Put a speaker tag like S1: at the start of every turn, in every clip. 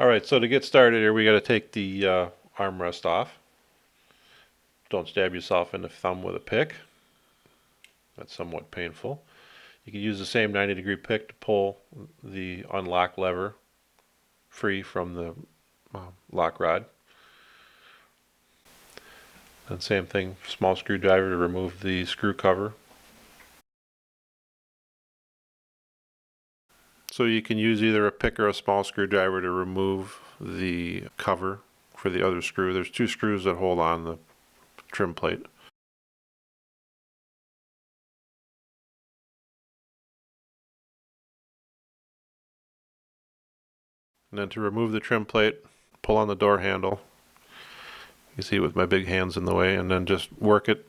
S1: Alright, so to get started here, we got to take the armrest off. Don't stab yourself in the thumb with a pick. That's somewhat painful. You can use the same 90-degree pick to pull the unlock lever free from the lock rod. And same thing, small screwdriver to remove the screw cover. So you can use either a pick or a small screwdriver to remove the cover for the other screw. There's two screws that hold on the trim plate. And then to remove the trim plate, pull on the door handle. You see with my big hands in the way, and then just work it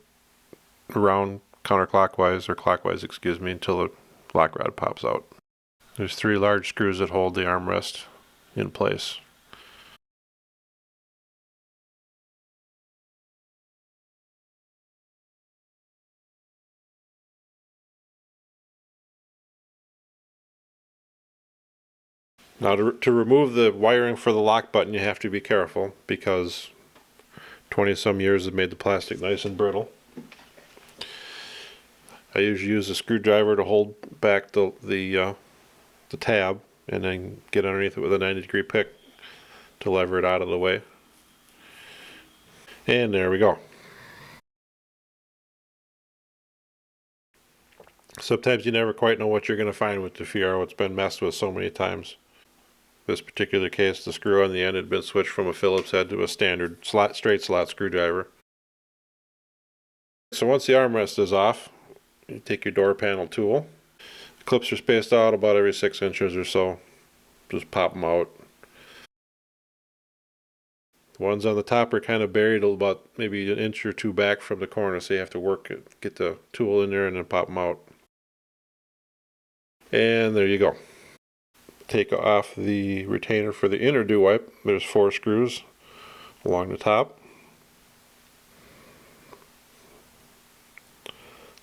S1: around counterclockwise, or clockwise, excuse me, until the lock rod pops out. There's three large screws that hold the armrest in place. Now to remove the wiring for the lock button, you have to be careful because 20-some years have made the plastic nice and brittle. I usually use a screwdriver to hold back the tab, and then get underneath it with a 90-degree pick to lever it out of the way. And there we go. Sometimes you never quite know what you're going to find with the Fiero. It's been messed with so many times. This particular case, the screw on the end had been switched from a Phillips head to a standard straight slot screwdriver. So once the armrest is off, you take your door panel tool. The clips are spaced out about every 6 inches or so. Just pop them out. The ones on the top are kind of buried about maybe an inch or two back from the corner, so you have to work it, get the tool in there and then pop them out. And there you go. Take off the retainer for the inner dew wipe. There's 4 screws along the top.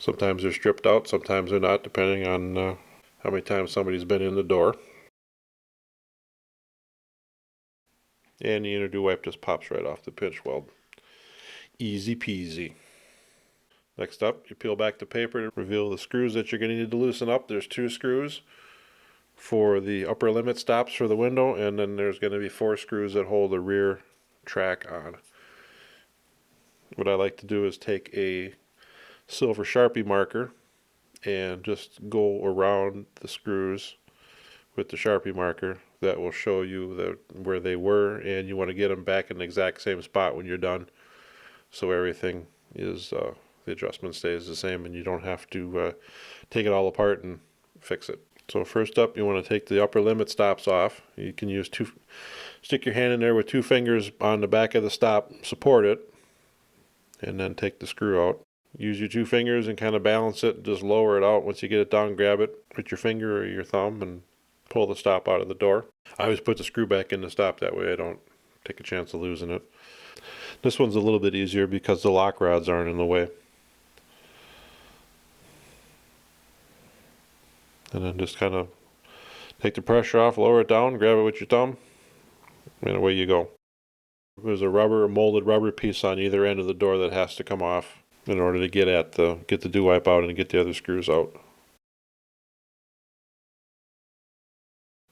S1: Sometimes they're stripped out, sometimes they're not, depending on how many times somebody's been in the door. And the inner dew wipe just pops right off the pinch weld. Easy peasy. Next up, you peel back the paper to reveal the screws that you're going to need to loosen up. There's 2 screws for the upper limit stops for the window, and then there's going to be 4 screws that hold the rear track on. What I like to do is take a silver Sharpie marker and just go around the screws with the Sharpie marker. That will show you where they were, and you want to get them back in the exact same spot when you're done, so everything is the adjustment stays the same and you don't have to take it all apart and fix it. So first up, you want to take the upper limit stops off. You can use stick your hand in there with 2 fingers on the back of the stop, support it, and then take the screw out. Use your 2 fingers and kind of balance it, just lower it out. Once you get it down, grab it with your finger or your thumb and pull the stop out of the door. I always put the screw back in the stop, that way I don't take a chance of losing it. This one's a little bit easier because the lock rods aren't in the way. And then just kind of take the pressure off, lower it down, grab it with your thumb, and away you go. There's a molded rubber piece on either end of the door that has to come off in order to get the dew wipe out and get the other screws out.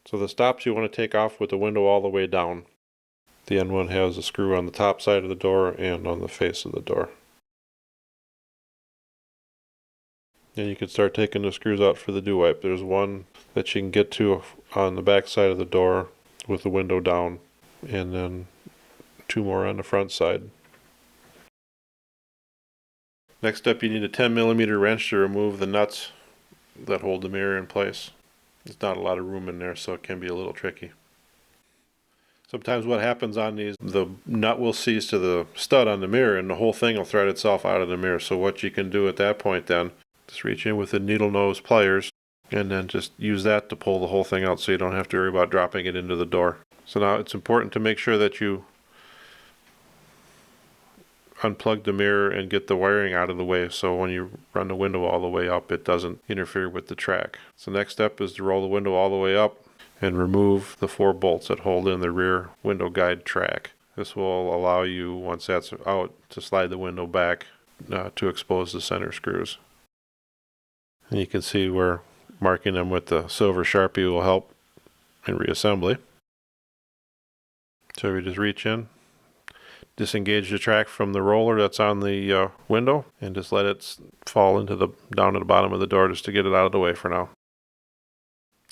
S1: So the stops you want to take off with the window all the way down. The end one has a screw on the top side of the door and on the face of the door. And you can start taking the screws out for the dew wipe. There's one that you can get to on the back side of the door with the window down, and then 2 more on the front side. Next up, you need a 10mm wrench to remove the nuts that hold the mirror in place. There's not a lot of room in there, so it can be a little tricky. Sometimes what happens on these, the nut will seize to the stud on the mirror and the whole thing will thread itself out of the mirror. So what you can do at that point then, just reach in with the needle nose pliers and then just use that to pull the whole thing out so you don't have to worry about dropping it into the door. So now it's important to make sure that you unplug the mirror and get the wiring out of the way, so when you run the window all the way up, it doesn't interfere with the track. So next step is to roll the window all the way up and remove the 4 bolts that hold in the rear window guide track. This will allow you, once that's out, to slide the window back to expose the center screws. And you can see where marking them with the silver Sharpie will help in reassembly. So we just reach in, disengage the track from the roller that's on the window, and just let it fall down to the bottom of the door just to get it out of the way for now.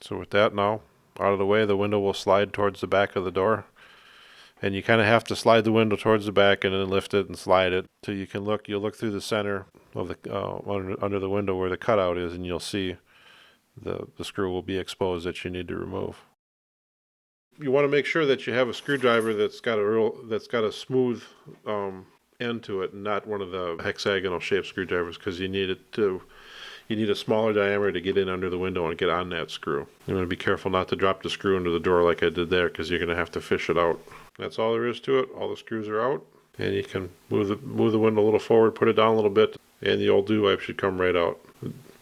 S1: So with that now out of the way, the window will slide towards the back of the door. And you kind of have to slide the window towards the back and then lift it and slide it till you can look. You'll look through the center of the under the window where the cutout is, and you'll see the screw will be exposed that you need to remove. You want to make sure that you have a screwdriver that's got a smooth end to it, and not one of the hexagonal shaped screwdrivers, because you need a smaller diameter to get in under the window and get on that screw. You want to be careful not to drop the screw into the door like I did there, because you're going to have to fish it out. That's all there is to it. All the screws are out, and you can move the window a little forward, put it down a little bit, and the old Dew Wipe should come right out.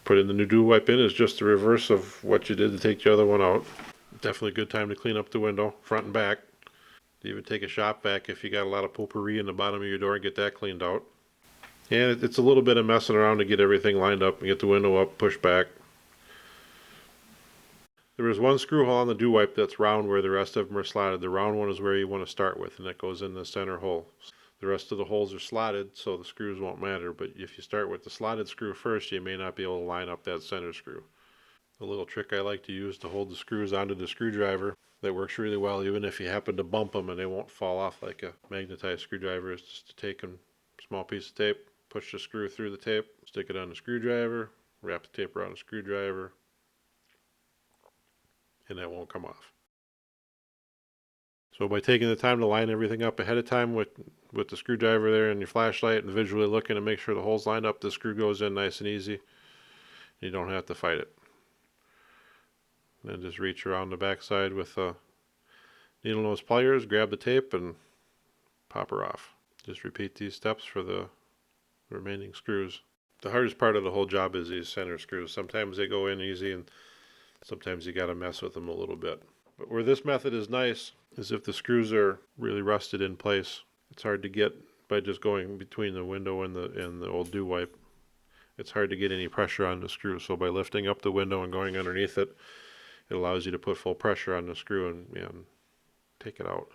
S1: Putting the new Dew Wipe in is just the reverse of what you did to take the other one out. Definitely a good time to clean up the window, front and back. Even take a shop vac if you got a lot of potpourri in the bottom of your door and get that cleaned out. And it's a little bit of messing around to get everything lined up and get the window up, push back. There is one screw hole on the Dew Wipe that's round where the rest of them are slotted. The round one is where you want to start with, and that goes in the center hole. The rest of the holes are slotted, so the screws won't matter, but if you start with the slotted screw first, you may not be able to line up that center screw. A little trick I like to use to hold the screws onto the screwdriver that works really well, even if you happen to bump them and they won't fall off like a magnetized screwdriver, is just to take a small piece of tape, push the screw through the tape, stick it on the screwdriver, wrap the tape around the screwdriver, and that won't come off. So by taking the time to line everything up ahead of time with the screwdriver there and your flashlight and visually looking to make sure the hole's lined up, the screw goes in nice and easy. You don't have to fight it. Then just reach around the backside with needle nose pliers, grab the tape, and pop her off. Just repeat these steps for the remaining screws. The hardest part of the whole job is these center screws. Sometimes they go in easy, and sometimes you got to mess with them a little bit. But where this method is nice is if the screws are really rusted in place. It's hard to get by just going between the window and the old Dew Wipe. It's hard to get any pressure on the screw. So by lifting up the window and going underneath it, it allows you to put full pressure on the screw and take it out.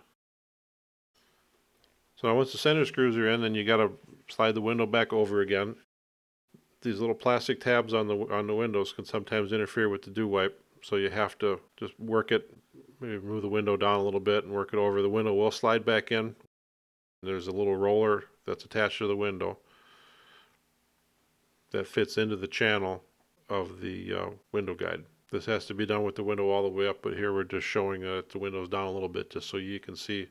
S1: So now once the center screws are in, then you got to slide the window back over again. These little plastic tabs on the windows can sometimes interfere with the Dew Wipe, so you have to just work it, maybe move the window down a little bit and work it over. The window will slide back in. There's a little roller that's attached to the window that fits into the channel of the window guide. This has to be done with the window all the way up, but here we're just showing that the window's down a little bit just so you can see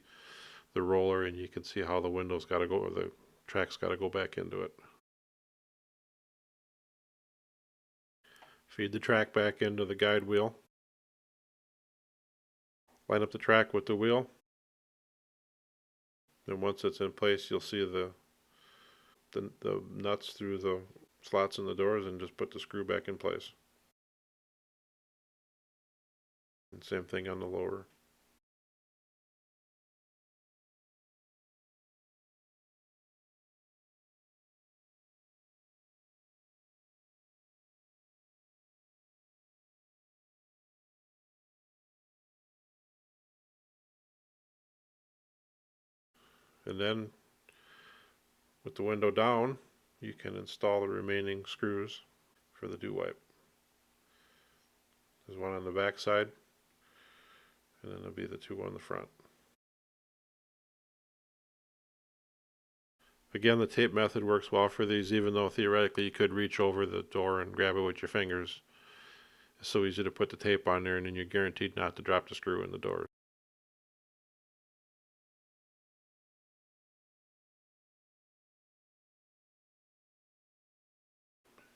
S1: the roller and you can see how the window's got to go, or the track's got to go back into it. Feed the track back into the guide wheel. Line up the track with the wheel. Then once it's in place, you'll see the nuts through the slots in the doors, and just put the screw back in place. And same thing on the lower. And then with the window down, you can install the remaining screws for the Dew Wipe. There's one on the back side, and then there'll be the two on the front. Again, the tape method works well for these, even though theoretically you could reach over the door and grab it with your fingers. It's so easy to put the tape on there, and then you're guaranteed not to drop the screw in the door.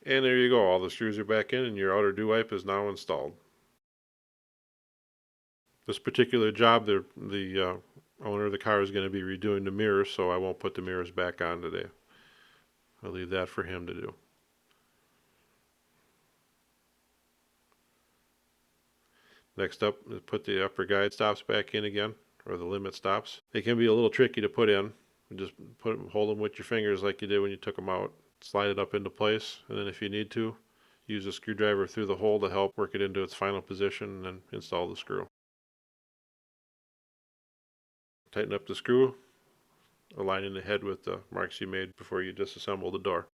S1: And there you go, all the screws are back in and your outer Dew Wipe is now installed. This particular job, the owner of the car is going to be redoing the mirrors, so I won't put the mirrors back on today. I'll leave that for him to do. Next up, put the upper guide stops back in again, or the limit stops. They can be a little tricky to put in. Just hold them with your fingers like you did when you took them out. Slide it up into place, and then if you need to, use a screwdriver through the hole to help work it into its final position, and then install the screw. Tighten up the screw, aligning the head with the marks you made before you disassemble the door.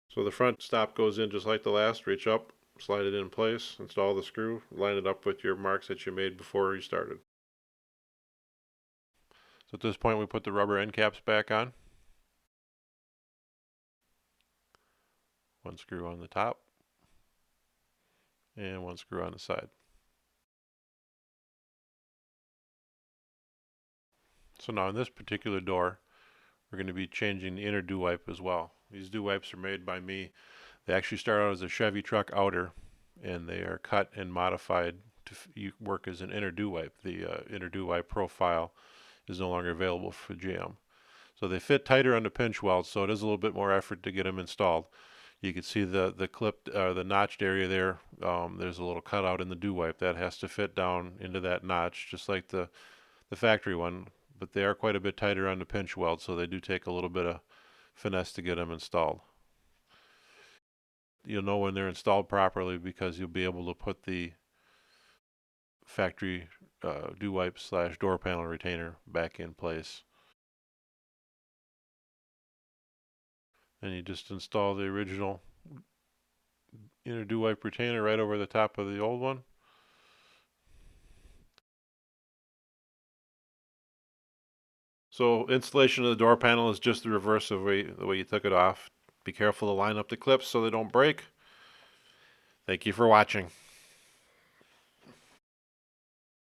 S1: So the front stop goes in just like the last. Reach up, slide it in place, install the screw, line it up with your marks that you made before you started. So at this point we put the rubber end caps back on. One screw on the top and one screw on the side. So now in this particular door, we're going to be changing the inner dew wipe as well. These dew wipes are made by me. They actually start out as a Chevy truck outer, and they are cut and modified to work as an inner dew wipe. The inner dew wipe profile is no longer available for jam. So they fit tighter on the pinch weld, so it is a little bit more effort to get them installed. You can see the clipped, the notched area there. There's a little cutout in the dew wipe that has to fit down into that notch, just like the factory one. But they are quite a bit tighter on the pinch weld, so they do take a little bit of finesse to get them installed. You'll know when they're installed properly because you'll be able to put the factory dew wipe / door panel retainer back in place. And you just install the original inner dew wipe retainer right over the top of the old one. So installation of the door panel is just the reverse of the way you took it off. Be careful to line up the clips so they don't break. Thank you for watching.